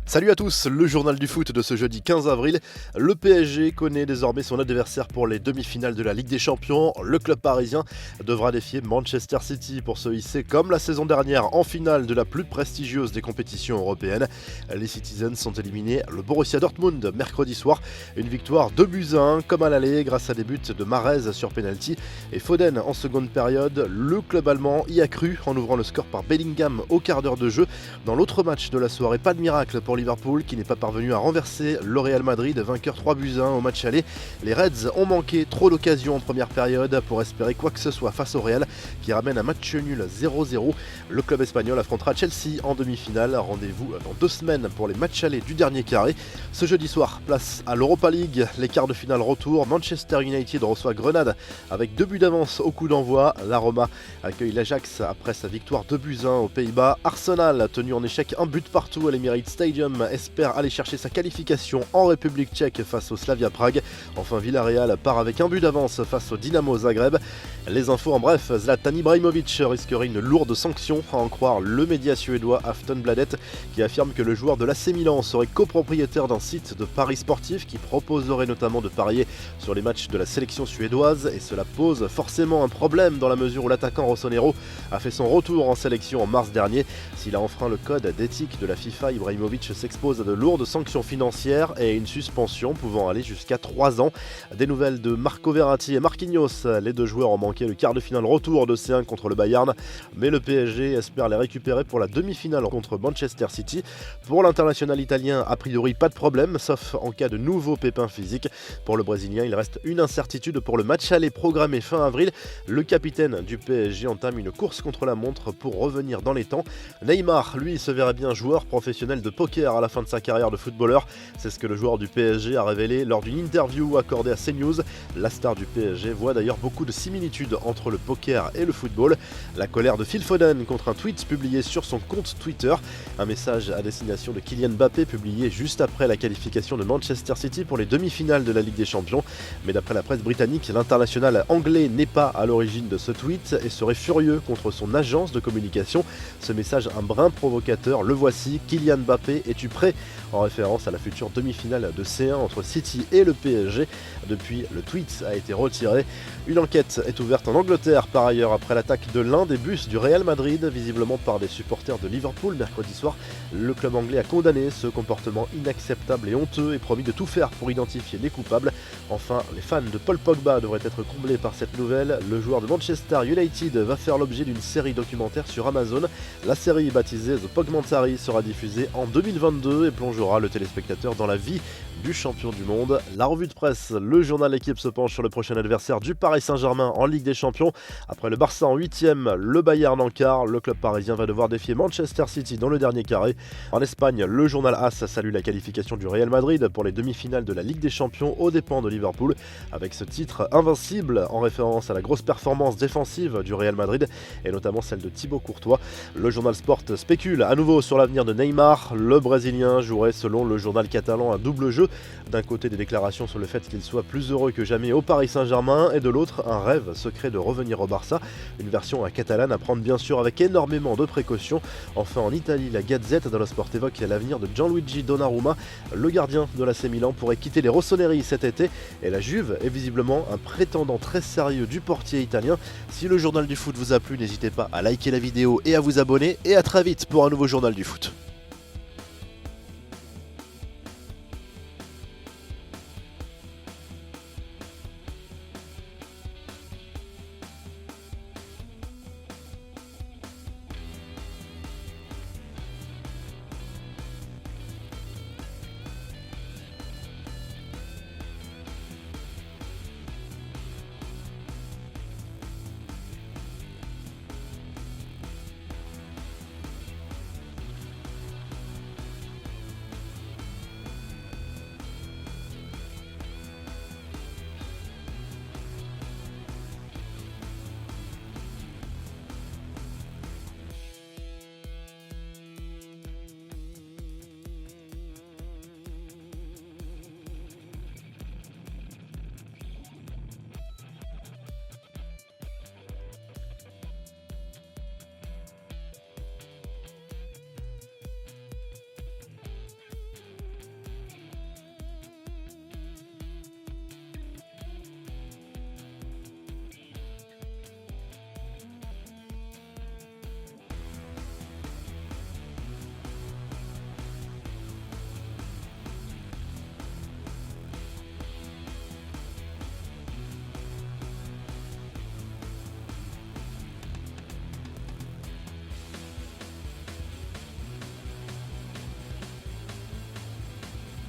Salut à tous, le journal du foot de ce jeudi 15 avril. Le PSG connaît désormais son adversaire pour les demi-finales de la Ligue des Champions. Le club parisien devra défier Manchester City pour se hisser comme la saison dernière en finale de la plus prestigieuse des compétitions européennes. Les Citizens sont éliminés le Borussia Dortmund mercredi soir. Une victoire 2-1 comme à l'aller grâce à des buts de Mahrez sur penalty et Foden en seconde période. Le club allemand y a cru en ouvrant le score par Bellingham au quart d'heure de jeu. Dans l'autre match de la soirée, pas de miracle pour Liverpool qui n'est pas parvenu à renverser le Real Madrid, vainqueur 3-1 au match aller. Les Reds ont manqué trop d'occasions en première période pour espérer quoi que ce soit face au Real qui ramène un match nul 0-0. Le club espagnol affrontera Chelsea en demi-finale. Rendez-vous dans 2 semaines pour les matchs allés du dernier carré. Ce jeudi soir, place à l'Europa League. Les quarts de finale retour. Manchester United reçoit Grenade avec 2 buts d'avance au coup d'envoi. La Roma accueille l'Ajax après sa victoire 2-1 aux Pays-Bas. Arsenal, tenu en échec un but partout à l'Emirates Stadium, espère aller chercher sa qualification en République tchèque face au Slavia Prague. Enfin, Villarreal part avec un but d'avance face au Dynamo Zagreb. Les infos en bref, Zlatan Ibrahimovic risquerait une lourde sanction, à en croire le média suédois Aftonbladet, qui affirme que le joueur de l'AC Milan serait copropriétaire d'un site de paris sportifs qui proposerait notamment de parier sur les matchs de la sélection suédoise, et cela pose forcément un problème dans la mesure où l'attaquant rossonero a fait son retour en sélection en mars dernier. S'il a enfreint le code d'éthique de la FIFA, Ibrahimovic s'expose à de lourdes sanctions financières et une suspension pouvant aller jusqu'à 3 ans. Des nouvelles de Marco Verratti et Marquinhos. Les 2 joueurs ont manqué le quart de finale retour de C1 contre le Bayern, mais le PSG espère les récupérer pour la demi-finale contre Manchester City. Pour l'international italien, a priori pas de problème, sauf en cas de nouveaux pépins physiques. Pour le Brésilien, il reste une incertitude pour le match aller programmé fin avril. Le capitaine du PSG entame une course contre la montre pour revenir dans les temps. Neymar, lui, se verrait bien joueur professionnel de poker à la fin de sa carrière de footballeur. C'est ce que le joueur du PSG a révélé lors d'une interview accordée à CNews. La star du PSG voit d'ailleurs beaucoup de similitudes entre le poker et le football. La colère de Phil Foden contre un tweet publié sur son compte Twitter. Un message à destination de Kylian Mbappé publié juste après la qualification de Manchester City pour les demi-finales de la Ligue des Champions. Mais d'après la presse britannique, l'international anglais n'est pas à l'origine de ce tweet et serait furieux contre son agence de communication. Ce message un brin provocateur, le voici: Kylian Mbappé, es-tu prêt? En référence à la future demi-finale de C1 entre City et le PSG. Depuis, le tweet a été retiré. Une enquête est ouverte en Angleterre par ailleurs après l'attaque de l'un des bus du Real Madrid, visiblement par des supporters de Liverpool mercredi soir. Le club anglais a condamné ce comportement inacceptable et honteux et promis de tout faire pour identifier les coupables. Enfin, les fans de Paul Pogba devraient être comblés par cette nouvelle. Le joueur de Manchester United va faire l'objet d'une série documentaire sur Amazon. La série, baptisée The Pogmentary, sera diffusée en 2022 et plongera le téléspectateur dans la vie du champion du monde. La revue de presse, le journal L'équipe se penche sur le prochain adversaire du Paris Saint-Germain en Ligue des Champions. Après le Barça en 8e, le Bayern en quart, le club parisien va devoir défier Manchester City dans le dernier carré. En Espagne, le journal AS salue la qualification du Real Madrid pour les demi-finales de la Ligue des Champions aux dépens de Liverpool, avec ce titre invincible en référence à la grosse performance défensive du Real Madrid et notamment celle de Thibaut Courtois. Le journal Sport spécule à nouveau sur l'avenir de Neymar. Le Brésilien jouerait selon le journal catalan un double jeu. D'un côté, des déclarations sur le fait qu'il soit plus heureux que jamais au Paris Saint-Germain et de l'autre, un rêve secret de revenir au Barça. Une version à catalane à prendre bien sûr avec énormément de précautions. Enfin, en Italie, la Gazette dello Sport évoque l'avenir de Gianluigi Donnarumma. Le gardien de l'AC Milan pourrait quitter les rossoneri cet été et la Juve est visiblement un prétendant très sérieux du portier italien. Si le journal du foot vous a plu, n'hésitez pas à liker la vidéo et à vous abonner, et à très vite pour un nouveau journal du foot.